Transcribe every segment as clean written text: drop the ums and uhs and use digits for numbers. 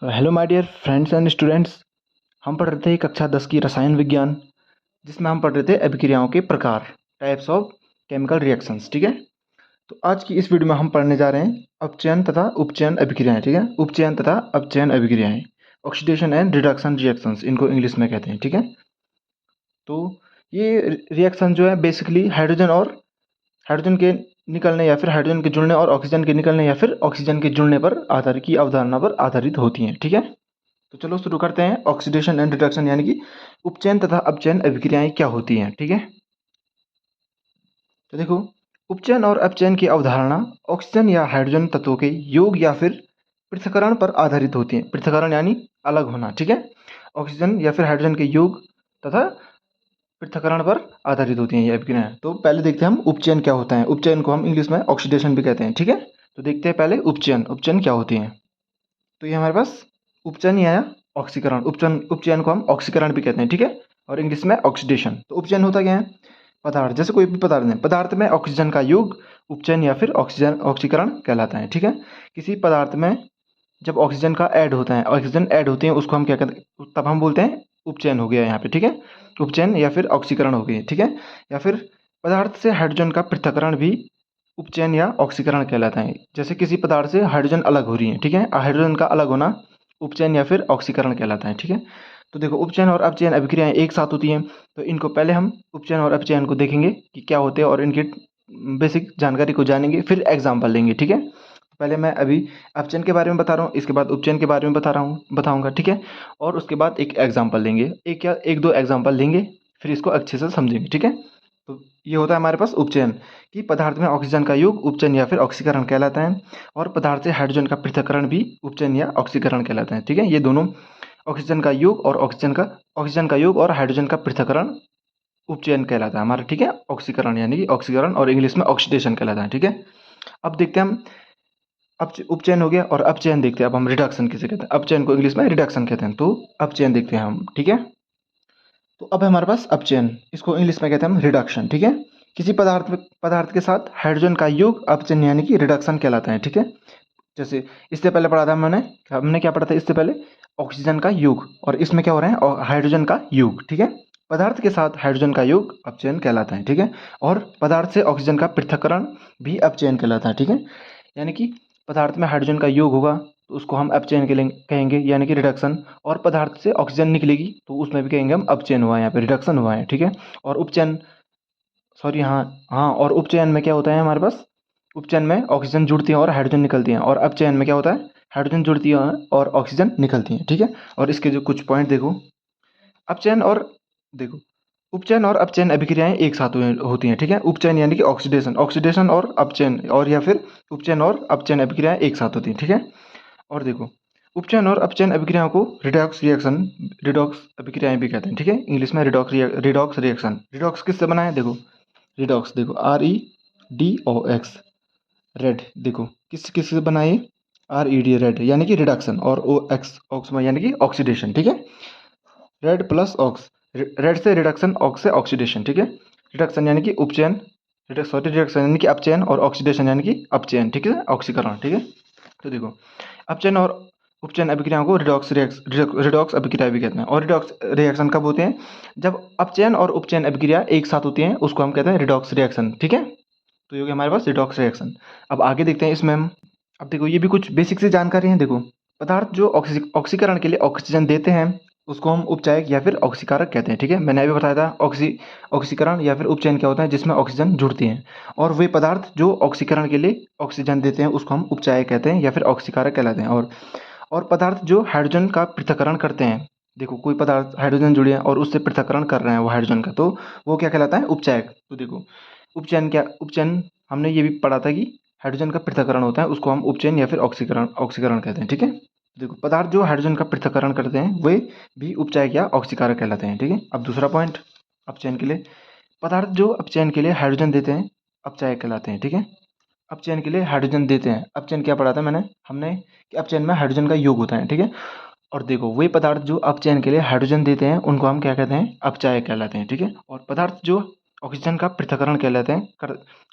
Hello my dear friends and students. हम पढ़ रहे थे कक्षा 10 की रसायन विज्ञान, जिसमें हम पढ़ रहे थे अभिक्रियाओं के प्रकार, टाइप्स ऑफ केमिकल रिएक्शंस। ठीक है, तो आज की इस वीडियो में हम पढ़ने जा रहे हैं अपचयन तथा उपचयन अभिक्रियाएं। ठीक है, उपचयन तथा अपचयन अभिक्रियाएं, ऑक्सीडेशन एंड रिडक्शन रिएक्शंस इनको इंग्लिश में कहते हैं। ठीक है, तो ये रिएक्शन जो है बेसिकली हाइड्रोजन के निकलने या फिर हाइड्रोजन के जुड़ने और ऑक्सीजन के निकलने या फिर ऑक्सीजन के जुड़ने पर आधारित की अवधारणा पर आधारित होती हैं। ठीक है, तो चलो शुरू करते हैं। ऑक्सीडेशन एंड रिडक्शन यानी कि उपचयन तथा अपचयन अभिक्रियाएं क्या होती हैं। ठीक है, तो देखो, उपचयन और अपचयन की अवधारणा ऑक्सीजन या हाइड्रोजन तत्वों के योग या फिर पृथक्करण पर आधारित होती है। पृथक्करण यानी अलग होना। ठीक है, ऑक्सीजन या फिर हाइड्रोजन के योग तथा पृथक्करण पर आधारित होती हैं ये अभिक्रियाएं। तो पहले देखते हैं हम उपचयन क्या होता है। उपचयन को हम इंग्लिश में ऑक्सीडेशन भी कहते हैं। ठीक है, तो देखते हैं पहले उपचयन। उपचयन क्या होती है, तो ये हमारे पास उपचयन या ऑक्सीकरण, उपचयन को हम ऑक्सीकरण भी कहते हैं। ठीक है, और इंग्लिश में ऑक्सीडेशन। तो उपचयन होता क्या है, पदार्थ जैसे कोई भी पदार्थ है, पदार्थ में ऑक्सीजन का योग उपचयन या फिर ऑक्सीकरण कहलाता है। ठीक है, किसी पदार्थ में जब ऑक्सीजन का ऐड होता है, ऑक्सीजन ऐड होती है, उसको हम क्या कहते हैं, तब हम बोलते हैं उपचयन हो गया यहाँ पे। ठीक है, उपचयन या फिर ऑक्सीकरण हो गई। ठीक है, या फिर पदार्थ से हाइड्रोजन का पृथक्करण भी उपचयन या ऑक्सीकरण कहलाता है। जैसे किसी पदार्थ से हाइड्रोजन अलग हो रही है, ठीक है, हाइड्रोजन का अलग होना उपचयन या फिर ऑक्सीकरण कहलाता है। ठीक है, तो देखो, उपचयन और अपचयन अभिक्रियाएं एक साथ होती हैं, तो इनको पहले हम उपचयन और अपचयन को देखेंगे कि क्या होते हैं और इनकी बेसिक जानकारी को जानेंगे, फिर एग्जाम्पल लेंगे। ठीक है, पहले मैं अभी अपचयन के बारे में बता रहा हूँ, इसके बाद उपचयन के बारे में बताऊंगा। ठीक है, और उसके बाद एक एग्जाम्पल लेंगे, एक दो एग्जाम्पल लेंगे, फिर इसको अच्छे से समझेंगे। ठीक है, तो ये होता है हमारे पास उपचयन, कि पदार्थ में ऑक्सीजन का योग उपचयन या फिर ऑक्सीकरण कहलाता है, और पदार्थ से हाइड्रोजन का पृथक्करण भी उपचयन या ऑक्सीकरण कहलाता है। ठीक है, ये दोनों ऑक्सीजन का योग और ऑक्सीजन का योग और हाइड्रोजन का पृथक्करण उपचयन कहलाता है हमारा। ठीक है, ऑक्सीकरण यानी कि ऑक्सीकरण और इंग्लिश में ऑक्सीडेशन कहलाता है। ठीक है, अब देखते हैं हम, अब उपचयन हो गया और अपचयन देखते हैं। अब हम रिडक्शन किसे कहते हैं, अपचयन को इंग्लिश में रिडक्शन कहते हैं, तो अपचयन देखते हैं हम। ठीक है, तो अब है हमारे पास अपचयन, इसको इंग्लिश में कहते हैं हम रिडक्शन। ठीक है, किसी पदार्थ के साथ हाइड्रोजन का योग अपचयन यानी कि रिडक्शन कहलाता है। ठीक है, जैसे इससे पहले पढ़ा था हमने क्या पढ़ा था इससे पहले, ऑक्सीजन का योग, और इसमें क्या हो रहा है, हाइड्रोजन का योग। ठीक है, पदार्थ के साथ हाइड्रोजन का योग अपचयन कहलाता है। ठीक है, और पदार्थ से ऑक्सीजन का पृथक्करण भी अपचयन कहलाता है। ठीक है, यानी कि पदार्थ में हाइड्रोजन का योग होगा तो उसको हम अपचयन के लिए कहेंगे, यानी कि रिडक्शन, और पदार्थ से ऑक्सीजन निकलेगी तो उसमें भी कहेंगे हम अपचयन हुआ है, यहाँ पे रिडक्शन हुआ है। ठीक है, और उपचयन, सॉरी, हाँ हाँ, और उपचयन में क्या होता है हमारे पास, उपचयन में ऑक्सीजन जुड़ती है और हाइड्रोजन निकलती है, और अपचयन में क्या होता है, हाइड्रोजन जुड़ती है और ऑक्सीजन निकलती है। ठीक है, और इसके जो कुछ पॉइंट देखो, अपचयन और देखो, उपचयन और अपचयन अभिक्रियाएं एक साथ होती हैं। ठीक है, उपचयन यानी कि ऑक्सीडेशन, ऑक्सीडेशन और अपचयन, और या फिर उपचयन और अपचयन अभिक्रियाएं एक साथ होती हैं। ठीक है, और देखो, उपचयन और अपचयन अभिक्रियाओं को रिडॉक्स अभिक्रियाएं भी कहते हैं। ठीक है, इंग्लिश में रिडॉक्स रिएक्शन। रिडॉक्स किससे बना है, देखो, रिडॉक्स देखो, REDOX, रेड, देखो किस किस से बना है, RED, रेड यानी कि रिडक्शन, और OX, ऑक्स यानी कि ऑक्सीडेशन। ठीक है, रेड प्लस ऑक्स, रेड से रिडक्शन, ऑक्स से ऑक्सीडेशन। ठीक है, रिडक्शन यानी कि उपचयन, रिडक्शन यानी कि अपचयन, और ऑक्सीडेशन यानी कि अपचयन। ठीक है, ऑक्सीकरण। ठीक है, तो देखो, अपचयन और उपचयन अभिक्रियाओं को रिडॉक्स अभिक्रिया भी कहते हैं। और रिडॉक्स रिएक्शन कब होते हैं, जब अपचयन और उपचयन अभिक्रिया एक साथ होती हैं, उसको हम कहते हैं रिडॉक्स रिएक्शन। ठीक है, तो ये हो गया हमारे पास रिडॉक्स रिएक्शन। अब आगे देखते हैं इसमें हम, अब देखो, ये भी कुछ बेसिक सी जानकारी है। देखो, पदार्थ जो ऑक्सीकरण के लिए ऑक्सीजन देते हैं उसको हम उपचायक या फिर ऑक्सीकारक कहते हैं। ठीक है, मैंने अभी बताया था ऑक्सीकरण या फिर उपचयन क्या होता है, जिसमें ऑक्सीजन जुड़ती है, और वे पदार्थ जो ऑक्सीकरण के लिए ऑक्सीजन देते हैं उसको हम उपचायक कहते हैं या फिर ऑक्सीकारक कहलाते हैं। और पदार्थ जो हाइड्रोजन का पृथक्करण करते हैं, देखो कोई पदार्थ हाइड्रोजन जुड़े हैं और उससे पृथक्करण कर रहे हैं वो हाइड्रोजन का, तो वो क्या कहलाता है, उपचायक। तो देखो, उपचयन हमने ये भी पढ़ा था कि हाइड्रोजन का पृथक्करण होता है, उसको हम उपचयन या फिर ऑक्सीकरण कहते हैं। ठीक है, देखो, पदार्थ जो हाइड्रोजन का पृथक्करण करते हैं वे भी उपचायक या ऑक्सीकारक कहलाते हैं। ठीक है, अब दूसरा पॉइंट, अपचयन के लिए पदार्थ जो अपचयन के लिए हाइड्रोजन देते हैं अपचायक कहलाते हैं। ठीक है, अपचयन के लिए हाइड्रोजन देते हैं, अपचयन क्या पढ़ा था हमने कि अपचयन में हाइड्रोजन का योग होता है। ठीक है, और देखो, वे पदार्थ जो अपचयन के लिए हाइड्रोजन देते हैं उनको हम क्या कहते हैं, अपचायक कहलाते हैं। ठीक है, और पदार्थ जो ऑक्सीजन का पृथक्करण कहलाते हैं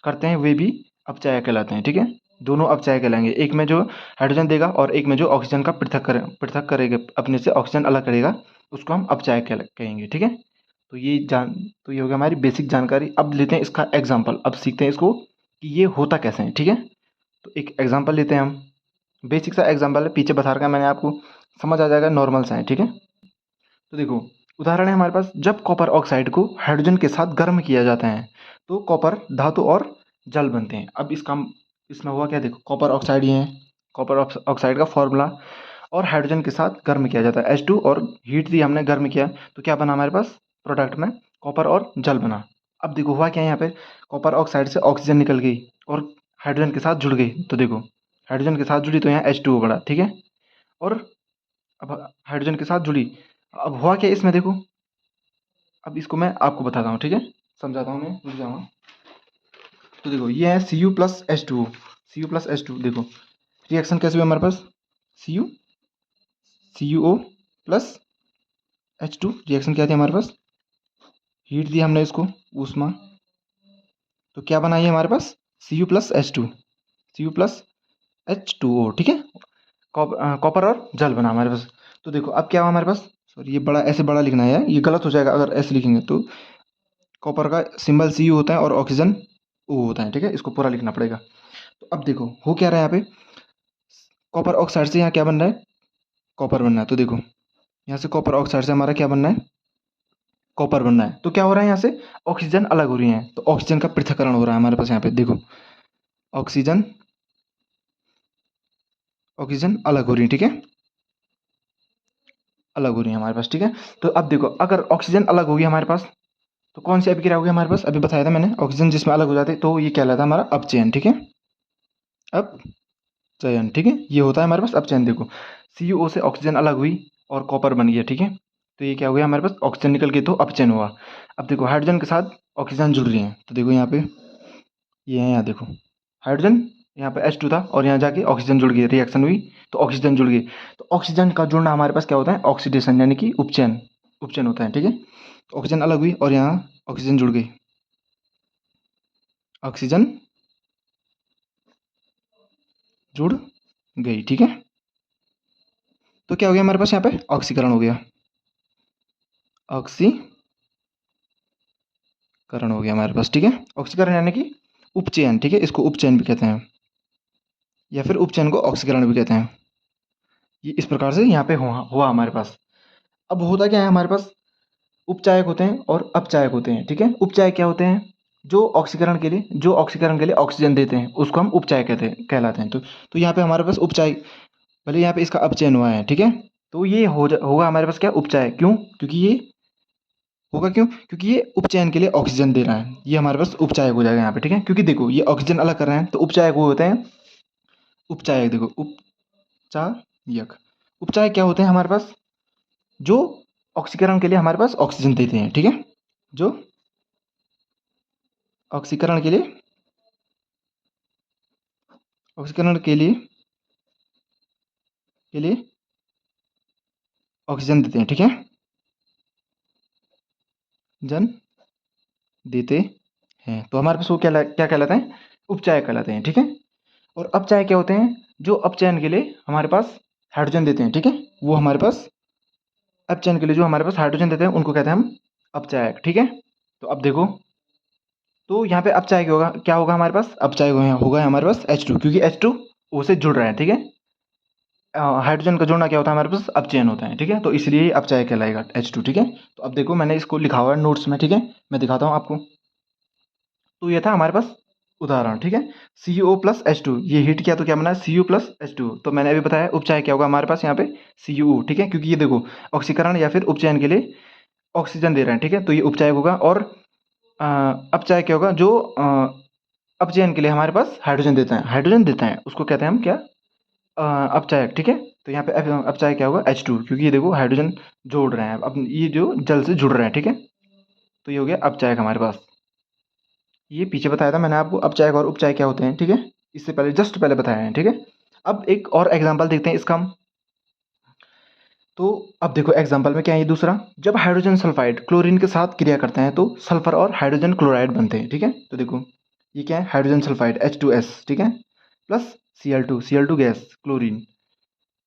करते हैं वे भी अपचायक कहलाते हैं। ठीक है, दोनों अपचायक कहलाएंगे। एक में जो हाइड्रोजन देगा और एक में जो ऑक्सीजन का पृथक करेगा, अपने से ऑक्सीजन अलग करेगा, उसको हम अपचायक कहेंगे। ठीक है, तो ये हो गया हमारी बेसिक जानकारी। अब लेते हैं इसका एग्जाम्पल, अब सीखते हैं इसको कि ये होता कैसे है। ठीक है, तो एक एग्जाम्पल लेते हैं हम। बेसिक सा एग्जाम्पल है, पीछे बता रखा है मैंने आपको, समझ आ जाएगा, नॉर्मल सा है। ठीक है, तो देखो उदाहरण है हमारे पास, जब कॉपर ऑक्साइड को हाइड्रोजन के साथ गर्म किया जाता है तो कॉपर धातु और जल बनते हैं। अब इसमें हुआ क्या, देखो कॉपर ऑक्साइड ये है, कॉपर ऑक्साइड का फॉर्मूला, और हाइड्रोजन के साथ गर्म किया जाता है H2, और हीट दी हमने, गर्म किया, तो क्या बना हमारे पास प्रोडक्ट में, कॉपर और जल बना। अब देखो हुआ क्या है, यहाँ पे कॉपर ऑक्साइड से ऑक्सीजन निकल गई और हाइड्रोजन के साथ जुड़ गई, तो देखो हाइड्रोजन के साथ जुड़ी तो यहाँ H2O बड़ा। ठीक है, और अब हाइड्रोजन के साथ जुड़ी, अब हुआ क्या इसमें देखो, अब इसको मैं आपको बताता हूँ। ठीक है, समझाता हूँ मैं, रुक जाऊँगा। तो देखो ये है Cu plus H2O, Cu plus H2, देखो रिएक्शन कैसे हुआ हमारे पास, CuO प्लस H2, रिएक्शन क्या थी हमारे पास, हीट दी हमने इसको, ऊष्मा, तो क्या बना ये हमारे पास Cu plus H2, Cu plus H2O। ठीक है, कॉपर और जल बना हमारे पास। तो देखो अब क्या हुआ हमारे पास, सॉरी ये बड़ा ऐसे बड़ा लिखना है, ये गलत हो जाएगा अगर ऐसे लिखेंगे तो। कॉपर का सिंबल Cu होता है और ऑक्सीजन O होता है। ठीक है, इसको पूरा लिखना पड़ेगा। तो अब देखो हो क्या रहा है यहाँ पे, कॉपर ऑक्साइड से यहाँ क्या बन रहा है, कॉपर बनना है। तो देखो यहाँ से कॉपर ऑक्साइड से हमारा क्या बनना है, कॉपर बनना है। तो क्या हो रहा है, यहाँ से ऑक्सीजन अलग हो रही है, तो ऑक्सीजन का पृथक्करण हो रहा है हमारे पास। यहाँ पे देखो ऑक्सीजन ऑक्सीजन अलग हो रही है। ठीक है, अलग हो रही है हमारे पास। ठीक है, तो अब देखो अगर ऑक्सीजन अलग होगी हमारे पास, तो कौन सी अभिक्रिया होगी हमारे पास, अभी बताया था मैंने, ऑक्सीजन जिसमें अलग हो जाते तो ये कहलाता है हमारा अपचयन। ठीक है, अपचयन। ठीक है, ये होता है हमारे पास अपचयन। देखो CuO से ऑक्सीजन अलग हुई और कॉपर बन गया। ठीक है, तो ये क्या हो गया हमारे पास, ऑक्सीजन निकल के तो अपचयन हुआ। अब देखो हाइड्रोजन के साथ ऑक्सीजन जुड़ रही है, तो देखो यहाँ पे ये है, यहाँ देखो हाइड्रोजन, यहाँ पे H2 था और यहाँ जाके ऑक्सीजन जुड़ गई, रिएक्शन हुई तो ऑक्सीजन जुड़ गई। तो ऑक्सीजन का जुड़ना हमारे पास क्या होता है, ऑक्सीडेशन, यानी कि उपचयन, उपचयन होता है। ठीक है, तो ऑक्सीजन अलग हुई और यहाँ ऑक्सीजन जुड़ गई, ऑक्सीजन जुड़ गई। ठीक है, तो क्या हो गया हमारे पास, यहाँ पे ऑक्सीकरण हो गया, ऑक्सीकरण हो गया हमारे पास। ठीक है, ऑक्सीकरण यानी कि उपचयन। ठीक है, इसको उपचयन भी कहते हैं या फिर उपचयन को ऑक्सीकरण भी कहते हैं। ये इस प्रकार से यहाँ पे हुआ हमारे पास। अब होता क्या है हमारे पास, उपचायक होते हैं और अपचायक होते हैं। ठीक है, उपचायक क्या होते हैं, जो ऑक्सीकरण के लिए ऑक्सीजन देते हैं उसको हम उपचायक कहलाते हैं। तो यहाँ पे हमारे पास उपचायक, भले यहाँ पे इसका अपचयन हुआ है। ठीक है, तो ये होगा हमारे पास क्या, उपचायक। क्यों, क्योंकि ये होगा, क्यों, क्योंकि ये उपचयन के लिए ऑक्सीजन दे रहा है, ये हमारे पास उपचायक हो जाएगा यहाँ पे। ठीक है, क्योंकि देखो ये ऑक्सीजन अलग कर रहे हैं, तो उपचायक वो होते हैं उपचायक। देखो उपचायक, उपचायक क्या होते हैं हमारे पास, जो ऑक्सीकरण के लिए हमारे पास ऑक्सीजन देते हैं। ठीक है, जो ऑक्सीकरण ऑक्सीकरण के लिए ऑक्सीजन देते हैं। ठीक है, जन देते हैं, तो हमारे पास वो क्या कहलाते हैं, उपचायक कहलाते हैं। ठीक है, और अपचायक क्या होते हैं, जो अपचयन के लिए हमारे पास हाइड्रोजन देते हैं। ठीक है, वो हमारे पास अपचयन के लिए जो हमारे पास हाइड्रोजन देते हैं उनको कहते हैं हम अपचायक। ठीक है, तो अब देखो, तो यहाँ पे अपचायक होगा, क्या होगा हमारे पास, अपचायक होगा हमारे पास H2, क्योंकि H2O से जुड़ रहा है। ठीक है, हाइड्रोजन का जोड़ना क्या होता है हमारे पास, अपचयन होता है। ठीक है, तो इसलिए ये अपचायक कहलाएगा H2। ठीक है, तो अब देखो मैंने इसको लिखा हुआ है नोट्स में। ठीक है, मैं दिखाता हूँ आपको। तो ये था हमारे पास उदाहरण। ठीक है, CuO प्लस H2, ये हीट किया तो क्या बना, Cu प्लस H2। तो मैंने अभी बताया उपचायक क्या होगा हमारे पास यहाँ पे, CuO। ठीक है, क्योंकि ये देखो ऑक्सीकरण या फिर उपचयन के लिए ऑक्सीजन दे रहे हैं। ठीक है, तो ये उपचायक होगा। और अपचायक क्या होगा, जो अपचयन के लिए हमारे पास हाइड्रोजन देता है उसको कहते हैं हम क्या, अपचायक। ठीक है, तो यहाँ पे अपचायक क्या होगा, H2, क्योंकि ये देखो हाइड्रोजन जोड़ रहे हैं, अब ये जो जल से जुड़ रहे हैं। ठीक है, तो ये हो गया अपचायक हमारे पास। ये पीछे बताया था मैंने आपको अपचायक और उपचायक क्या होते हैं। ठीक है, इससे पहले जस्ट पहले बताया है। ठीक है, अब एक और एग्जाम्पल देखते हैं इसका हम। तो अब देखो एग्जाम्पल में क्या है, ये दूसरा, जब हाइड्रोजन सल्फाइड क्लोरीन के साथ क्रिया करते हैं तो सल्फर और हाइड्रोजन क्लोराइड बनते हैं। ठीक है, तो देखो ये क्या है, हाइड्रोजन सल्फाइड H2S। ठीक है, plus Cl2 gas chlorine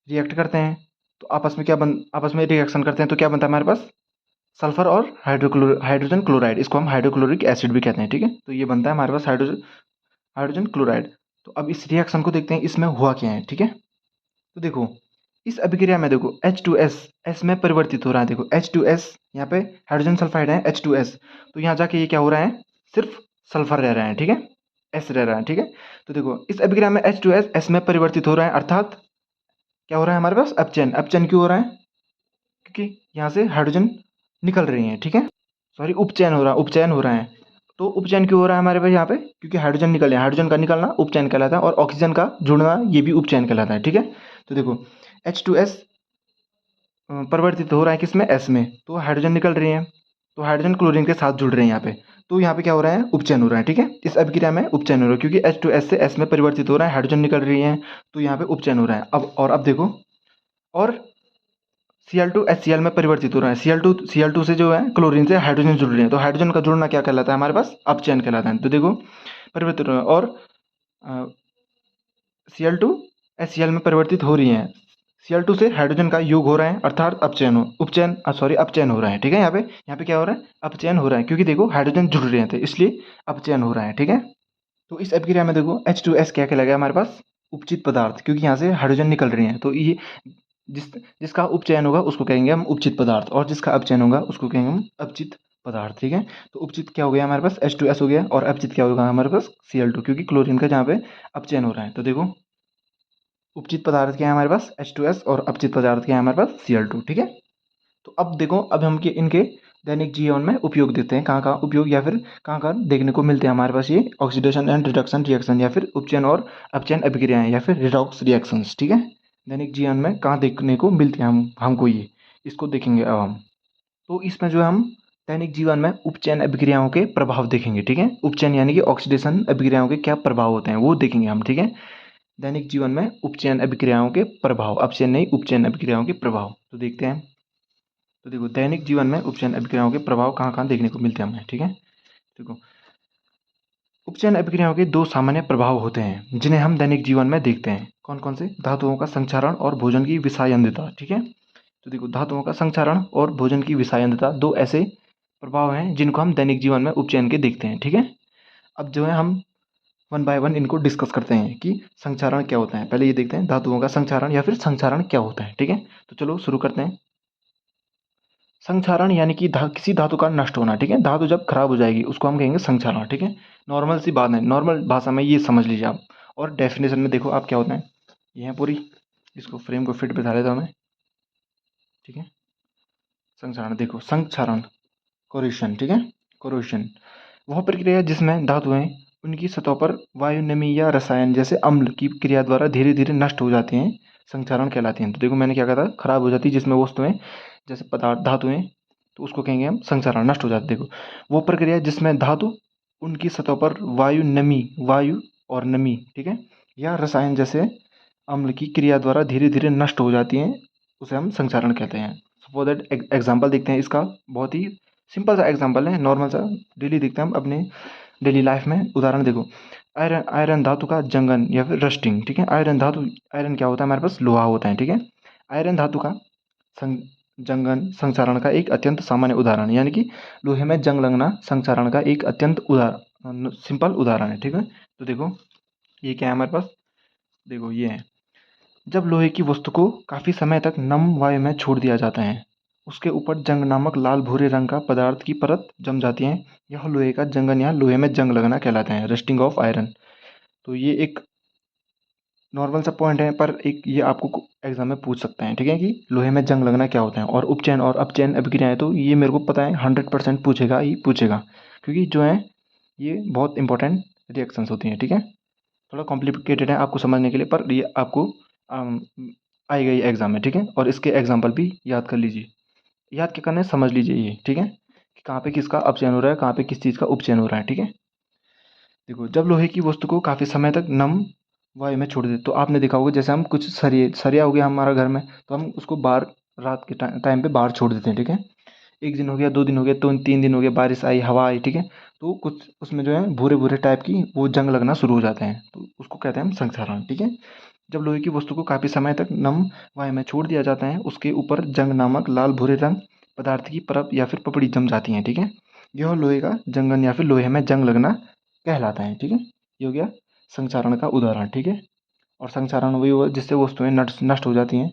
react करते हैं तो आपस में रिएक्शन करते हैं तो क्या बनता है हमारे पास सल्फर और हाइड्रोजन क्लोराइड, इसको हम हाइड्रोक्लोरिक एसिड भी कहते हैं, ठीक है। तो ये बनता है हमारे पास हाइड्रोजन क्लोराइड। तो अब इस रिएक्शन को देखते हैं इसमें हुआ क्या है, ठीक है। तो देखो इस अभिक्रिया में देखो H2S S में परिवर्तित हो रहा है, देखो H2S यहाँ पे हाइड्रोजन सल्फाइड है H2S, तो यहाँ जाके ये क्या हो रहा है सिर्फ सल्फर रह रहा है, ठीक है, S रह रहा है, ठीक है। तो देखो इस अभिक्रिया में H2S S में परिवर्तित हो रहा है, अर्थात क्या हो रहा है हमारे पास अपचयन। अपचयन क्यों हो रहा है, क्योंकि यहाँ से हाइड्रोजन निकल रही है, ठीक है, सॉरी उपचयन हो रहा है। तो उपचयन क्यों हो रहा है हमारे पास यहाँ पे, क्योंकि हाइड्रोजन निकल रहे हैं, हाइड्रोजन का निकलना उपचयन कहलाता है और ऑक्सीजन का जुड़ना ये भी उपचयन कहलाता है, ठीक है। तो देखो H2S परिवर्तित हो रहा है किसमें S में, तो हाइड्रोजन निकल रही है, तो हाइड्रोजन क्लोरीन के साथ जुड़ रहे हैं यहाँ पे, तो यहाँ पे क्या हो रहा है उपचयन हो रहा है, ठीक है। इस अभिक्रिया में उपचयन हो रहा है क्योंकि H2S से S में परिवर्तित हो रहा है, हाइड्रोजन निकल रही है, तो यहाँ पे उपचयन हो रहा है। अब देखो और Cl2 HCl में परिवर्तित हो रहा है, Cl2 से जो है क्लोरीन से हाइड्रोजन जुड़ रहे हैं, तो हाइड्रोजन का जुड़ना क्या कहलाता है हमारे पास अपचयन कहलाता है। तो देखो परिवर्तित हो रहा है और Cl2 HCl में परिवर्तित हो रही है, Cl2 से हाइड्रोजन का योग हो रहा है, अर्थात अपचयन हो रहा है, ठीक है। यहाँ पे क्या हो रहा है अपचयन हो रहा है, क्योंकि देखो हाइड्रोजन जुड़ रहे थे इसलिए अपचयन हो रहा है, ठीक है। तो इस अभिक्रिया में देखो H2S क्या कहलाएगा हमारे पास उपचित पदार्थ, क्योंकि यहाँ से हाइड्रोजन निकल रही है, तो ये जिसका उपचयन होगा उसको कहेंगे हम उपचित पदार्थ और जिसका अपचयन होगा उसको कहेंगे हम अपचित पदार्थ, ठीक है। तो उपचित क्या हो गया हमारे पास H2S हो गया और अपचित क्या होगा हमारे पास Cl2, क्योंकि क्लोरीन का जहाँ पे अपचयन हो रहा है। तो देखो उपचित पदार्थ क्या है हमारे पास H2S और अपचित पदार्थ क्या है हमारे पास Cl2, ठीक है। तो अब देखो अब हम इनके दैनिक जीवन में उपयोग देते हैं, कहाँ कहाँ उपयोग या फिर कहाँ कहाँ देखने को मिलते हैं हमारे पास ये ऑक्सीडेशन एंड रिडक्शन रिएक्शन या फिर उपचयन और अपचयन अभिक्रियाएं या फिर रिडॉक्स रिएक्शंस, ठीक है। दैनिक जीवन में कहाँ देखने को मिलते हैं हमको ये इसको देखेंगे अब हम। तो इसमें जो है हम दैनिक जीवन में उपचयन अभिक्रियाओं के प्रभाव देखेंगे, ठीक है। उपचयन यानी कि ऑक्सीडेशन अभिक्रियाओं के क्या प्रभाव होते हैं वो देखेंगे हम, ठीक है। दैनिक जीवन में उपचयन अभिक्रियाओं के प्रभाव, अपचयन नहीं उपचयन अभिक्रियाओं के प्रभाव, तो देखते हैं। तो देखो दैनिक जीवन में उपचयन अभिक्रियाओं के प्रभाव कहाँ कहाँ देखने को मिलते हैं हमें, ठीक है। देखो उपचयन अभिक्रियाओं के दो सामान्य प्रभाव होते हैं जिन्हें हम दैनिक जीवन में देखते हैं, कौन कौन से, धातुओं का संक्षारण और भोजन की विषायनता, ठीक है। तो देखो धातुओं का संक्षारण और भोजन की विषायनता दो ऐसे प्रभाव हैं जिनको हम दैनिक जीवन में उपचयन के देखते हैं, ठीक है। अब जो है हम वन बाय वन इनको डिस्कस करते हैं कि संक्षारण क्या होता है। पहले ये देखते हैं धातुओं का संक्षारण या फिर संक्षारण क्या होता है, ठीक है। तो चलो शुरू करते हैं। संक्षारण यानी कि किसी धातु का नष्ट होना, ठीक है। धातु जब खराब हो जाएगी उसको हम कहेंगे संक्षारण, ठीक है। नॉर्मल सी बात है, नॉर्मल भाषा में ये समझ लीजिए आप। और डेफिनेशन में देखो आप क्या होता है, ये है पूरी, इसको फ्रेम को फिट बैठा लेता हूँ मैं, ठीक है। संक्षारण देखो संक्षारण कोरेशन, ठीक है। कोरेशन वह प्रक्रिया है जिसमें धातुएं उनकी सतह पर वायु नमी या रसायन जैसे अम्ल की क्रिया द्वारा धीरे धीरे नष्ट हो जाती हैं, संक्षारण कहलाती हैं। तो देखो मैंने क्या कहा था, खराब हो जाती है जिसमें वस्तुएं जैसे पदार्थ धातुएं, तो उसको कहेंगे हम संक्षारण, नष्ट हो जाती। देखो वो प्रक्रिया जिसमें धातु उनकी सतह पर वायु और नमी, ठीक है, या रसायन जैसे अम्ल की क्रिया द्वारा धीरे धीरे नष्ट हो जाती हैं, उसे हम संक्षारण कहते हैं। सपोज दैट एग्जाम्पल देखते हैं इसका, बहुत ही सिंपल सा एग्जाम्पल है, नॉर्मल सा, डेली देखते हैं हम अपने डेली लाइफ में। उदाहरण देखो आयरन धातु का जंगन या फिर रस्टिंग, ठीक है। आयरन क्या होता है हमारे पास लोहा होता है, ठीक है। आयरन धातु का जंगन संक्षारण का एक अत्यंत सामान्य उदाहरण, यानी कि लोहे में जंग लगना संक्षारण का एक अत्यंत सिंपल उदाहरण है, ठीक है। तो देखो ये क्या है हमारे पास, देखो ये है जब लोहे की वस्तु को काफी समय तक नम वायु में छोड़ दिया जाता है, उसके ऊपर जंग नामक लाल भूरे रंग का पदार्थ की परत जम जाती है, यह लोहे का जंगन या लोहे में जंग लगना कहलाता है, रस्टिंग ऑफ आयरन। तो ये एक नॉर्मल सा पॉइंट है, पर एक ये आपको एग्जाम में पूछ सकता है, ठीक है, कि लोहे में जंग लगना क्या होता है। और उपचयन और अपचयन अभिक्रियाएं, तो ये मेरे को पता है 100% पूछेगा ही पूछेगा, क्योंकि जो है ये बहुत इंपॉर्टेंट रिएक्शंस होती हैं, ठीक है। थोड़ा कॉम्प्लिकेटेड है आपको समझने के लिए, पर ये आपको आएगा ये एग्जाम में, ठीक है। और इसके एग्जाम्पल भी याद कर लीजिए, याद क्या करना है समझ लीजिए ये, ठीक है, कि कहाँ पे किसका अपचयन हो रहा है, कहाँ पे किस चीज़ का उपचयन हो रहा है, ठीक है। देखो जब लोहे की वस्तु को काफ़ी समय तक नम वायु में छोड़ देते, तो आपने देखा होगा जैसे हम कुछ सरिया हो गया हमारा घर में, तो हम उसको बाहर रात के टाइम पे बाहर छोड़ देते हैं, ठीक है। 1 दिन हो गया, 2 दिन हो गया, तो 3 दिन हो गया, बारिश आई, हवा आई, ठीक है, तो कुछ उसमें जो है भूरे भूरे टाइप की वो जंग लगना शुरू हो जाते हैं, तो उसको कहते हैं हम संक्षारण, ठीक है। जब लोहे की वस्तु को काफ़ी समय तक नम वायु में छोड़ दिया जाता है, उसके ऊपर जंग नामक लाल भूरे रंग पदार्थ की परत या फिर पपड़ी जम जाती है, ठीक है। यह लोहे का जंगन या फिर लोहे में जंग लगना कहलाता है, ठीक है। ये हो गया संक्षारण का उदाहरण, ठीक है। और संक्षारण वही हुआ जिससे वस्तुएं नष्ट नष्ट हो जाती हैं,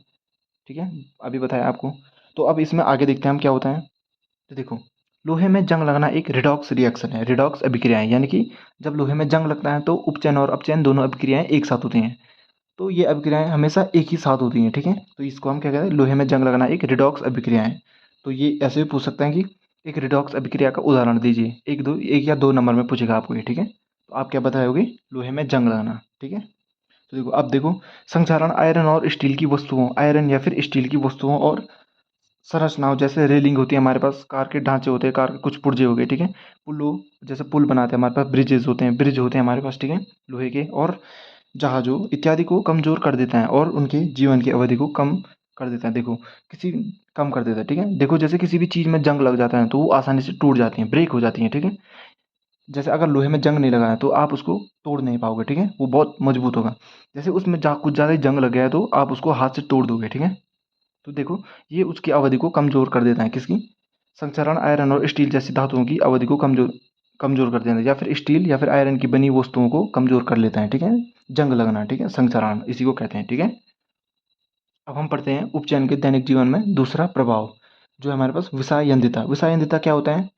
ठीक है, अभी बताया आपको। तो अब इसमें आगे देखते हैं हम क्या होता है। तो देखो, लोहे में जंग लगना एक रिडॉक्स रिएक्शन है, रिडॉक्स अभिक्रियाएं, यानी कि जब लोहे में जंग लगता है तो उपचयन और अपचयन दोनों अभिक्रियाएं एक साथ होती हैं। तो ये अभिक्रियाएं हमेशा एक ही साथ होती हैं, ठीक है। तो इसको हम क्या कहते हैं, लोहे में जंग लगना एक रिडॉक्स अभिक्रिया है। तो ये ऐसे भी पूछ सकते हैं कि एक रिडॉक्स अभिक्रिया का उदाहरण दीजिए, एक या दो नंबर में पूछेगा आपको ये, ठीक है। तो आप क्या बताओगे, लोहे में जंग लगना, ठीक है। तो देखो, अब देखो, संक्षारण आयरन और स्टील की वस्तुओं, आयरन या फिर स्टील की वस्तुओं और संरचनाओं, जैसे रेलिंग होती है हमारे पास, कार के ढांचे होते हैं, कार के कुछ पुर्जे हो गए, ठीक है, पुलों, जैसे पुल बनाते हैं हमारे पास, ब्रिजेस होते हैं, ब्रिज होते हैं हमारे पास, ठीक है, लोहे के, और जहाज़ों इत्यादि को कमज़ोर कर देता है और उनके जीवन की अवधि को कम कर देता है। देखो, किसी कम कर देता है, ठीक है। देखो, जैसे किसी भी चीज़ में जंग लग जाता है तो वो आसानी से टूट जाती है, ब्रेक हो जाती है, ठीक है। जैसे अगर लोहे में जंग नहीं लगा है तो आप उसको तोड़ नहीं पाओगे, ठीक है, वो बहुत मजबूत होगा। जैसे उसमें कुछ ज़्यादा ही जंग लग गया है तो आप उसको हाथ से तोड़ दोगे, ठीक है। तो देखो, ये उसकी अवधि को कमज़ोर कर देता है, किसकी, संक्षारण आयरन और स्टील जैसी धातुओं की अवधि को कमज़ोर कमज़ोर कर देता है, या फिर स्टील या फिर आयरन की बनी वस्तुओं को कमज़ोर कर लेता है, ठीक है। जंग लगना, ठीक है, संक्षारण इसी को कहते हैं, ठीक है। अब हम पढ़ते हैं उपचयन के दैनिक जीवन में दूसरा प्रभाव, जो है हमारे पास विषायंदिता। विषायंदिता क्या होता है,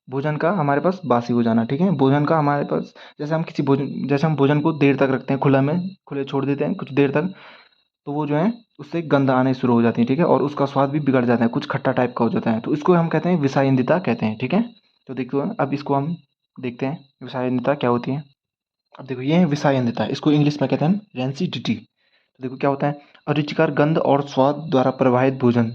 भोजन का हमारे पास बासी हो जाना, ठीक है। भोजन का हमारे पास, जैसे हम भोजन को देर तक रखते हैं, खुले छोड़ देते हैं कुछ देर तक, तो वो जो है उससे गंध आने शुरू हो जाती है, ठीक है, और उसका स्वाद भी बिगड़ जाता है, कुछ खट्टा टाइप का हो जाता है, तो इसको हम कहते हैं विषायंदिता कहते हैं, ठीक है। तो देखो, अब इसको हम देखते हैं विषायंदिता क्या होती है। अब देखो, ये है विषायंदिता, इसको इंग्लिश में कहते हैं रेंसिडिटी। तो देखो क्या होता है, अरुचिकर गंध और स्वाद द्वारा प्रभावित भोजन,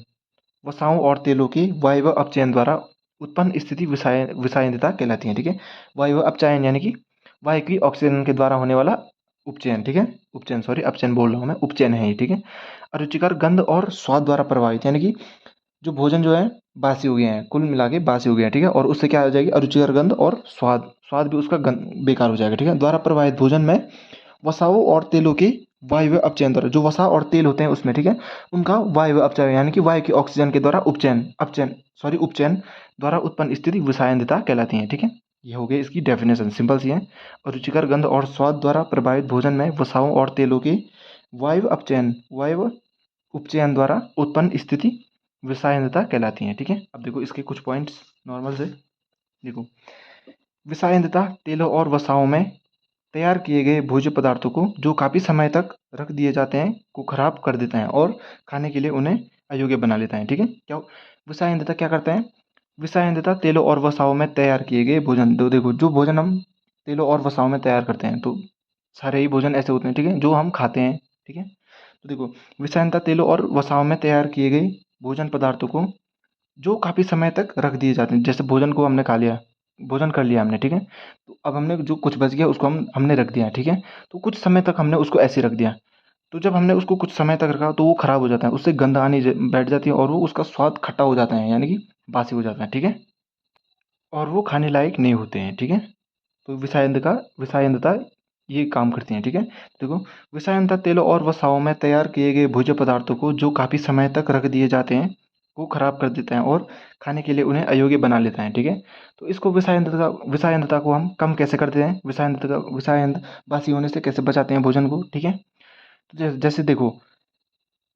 वसाओं और तेलों के वायु अपचयन द्वारा उत्पन्न स्थिति विषायंदिता कहलाती है, ठीक है। वायु अपचयन यानी कि वायु की ऑक्सीजन के द्वारा होने वाला उपचयन, ठीक है, उपचयन, सॉरी, अपचयन बोल रहा हूँ मैं, उपचयन है ये, ठीक है। अरुचिकर गंध और स्वाद द्वारा प्रभावित, यानी कि जो भोजन जो है बासी हो गया है, कुल मिला के बासी हो गया है, ठीक है, और उससे क्या हो जाएगी, अरुचिकर गंध और स्वाद स्वाद भी उसका बेकार हो जाएगा, ठीक है, द्वारा प्रभावित भोजन में वसाओं और तेलों के वायव्य अपचयन द्वारा, जो वसा और तेल होते हैं उसमें, ठीक है, उनका वायव्य अपचयन यानी कि वायु की ऑक्सीजन के द्वारा उपचयन द्वारा उत्पन्न स्थिति विषायंदिता कहलाती है, ठीक है। ये हो गई इसकी डेफिनेशन, सिंपल सी है। रुचिकर गंध और स्वाद द्वारा प्रभावित भोजन में वसाओं और तेलों के वायु उपचयन द्वारा उत्पन्न स्थिति विषायंदिता कहलाती है, ठीक है। अब देखो इसके कुछ पॉइंट्स नॉर्मल से, देखो, विषायंदिता तेलों और वसाओं में तैयार किए गए भोज्य पदार्थों को, जो काफ़ी समय तक रख दिए जाते हैं, को खराब कर देता है और खाने के लिए उन्हें अयोग्य बना लेता है, ठीक है। क्या विषायंदिता क्या करता है, विषायंदिता तेलों और वसाओं में तैयार किए गए भोजन, तो देखो, जो भोजन हम तेलों और वसाओं में तैयार करते हैं, तो सारे ही भोजन ऐसे होते हैं, ठीक है, जो हम खाते हैं, ठीक है। तो देखो, विषायंदिता तेलों और वसाओं में तैयार किए गए भोजन पदार्थों को, जो काफ़ी समय तक रख दिए जाते हैं, जैसे भोजन को हमने खा लिया, भोजन कर लिया हमने, ठीक है, तो अब हमने जो कुछ बच गया उसको हमने रख दिया, ठीक है, तो कुछ समय तक हमने उसको ऐसे रख दिया, तो जब हमने उसको कुछ समय तक रखा तो वो खराब हो जाता है, उससे गंध आनी बैठ जाती है और वो उसका स्वाद खट्टा हो जाता है, यानी कि बासी हो जाता है, ठीक है, और वो खाने लायक नहीं होते हैं, ठीक है। तो विषायंदिता ये काम करती हैं, ठीक है। देखो, विषायंदिता तेलों और वसाओं में तैयार किए गए भोज्य पदार्थों को, जो काफ़ी समय तक रख दिए जाते हैं, को खराब कर देता है और खाने के लिए उन्हें अयोग्य बना लेता है, ठीक है। तो इसको विषायंदिता को हम कम कैसे करते हैं, विषायंद बासी होने से कैसे बचाते हैं भोजन को, ठीक है। तो जैसे देखो,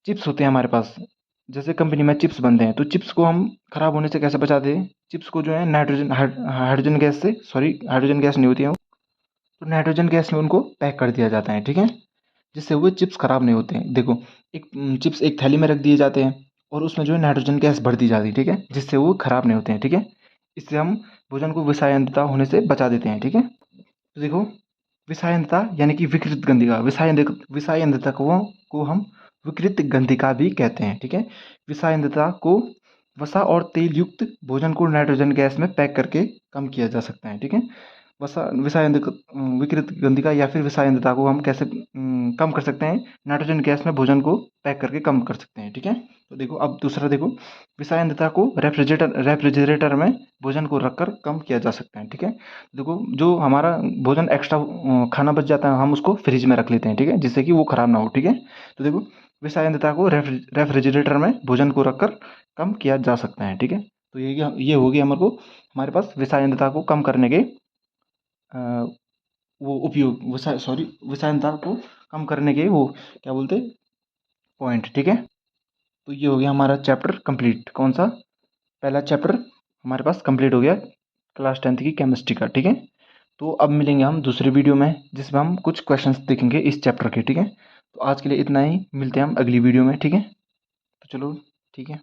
चिप्स होते हैं हमारे पास, जैसे कंपनी में चिप्स बनते हैं, तो चिप्स को हम खराब होने से कैसे बचाते हैं, चिप्स को जो है हाइड्रोजन गैस से, सॉरी, हाइड्रोजन गैस नहीं होती है, तो नाइट्रोजन गैस में उनको पैक कर दिया जाता है, ठीक है, जिससे वो चिप्स खराब नहीं होते हैं। देखो, एक चिप्स एक थैली में रख दिए जाते हैं और उसमें जो है नाइट्रोजन गैस भर दी जाती है, ठीक है, जिससे वो खराब नहीं होते हैं, ठीक है। इससे हम भोजन को विषायंदिता होने से बचा देते हैं, ठीक है। तो देखो, विषायंदिता यानी कि विकृत गंधिका, विषायंदिता को हम विकृत गंधिका भी कहते हैं, ठीक है। विषायंदिता को वसा और तेल युक्त भोजन को नाइट्रोजन गैस में पैक करके कम किया जा सकता है, ठीक है। विकृत गंधिका या फिर विषायंधता को हम कैसे कम कर सकते हैं? नाइट्रोजन गैस में भोजन को पैक करके कम कर सकते हैं, ठीक है। तो देखो अब दूसरा देखो, विषायंधता को रेफ्रिजरेटर में भोजन को रखकर कम किया जा सकता है, ठीक है। देखो जो हमारा भोजन एक्स्ट्रा खाना बच जाता है हम उसको फ्रिज में रख लेते हैं, ठीक है, जिससे कि वो खराब ना हो, ठीक है। तो देखो विषायंधता को रेफ्रिजरेटर में भोजन को रखकर कम किया जा सकता है, ठीक है। तो ये होगी हमारे पास विषायंधता को कम करने के वो उपयोग विषायनता को कम करने के वो क्या बोलते हैं पॉइंट, ठीक है। तो ये हो गया हमारा चैप्टर कंप्लीट। कौन सा? पहला चैप्टर हमारे पास कंप्लीट हो गया क्लास 10th की केमिस्ट्री का, ठीक है। तो अब मिलेंगे हम दूसरे वीडियो में जिसमें हम कुछ क्वेश्चंस देखेंगे इस चैप्टर के, ठीक है। तो आज के लिए इतना ही, मिलते हैं हम अगली वीडियो में, ठीक है। तो चलो ठीक है।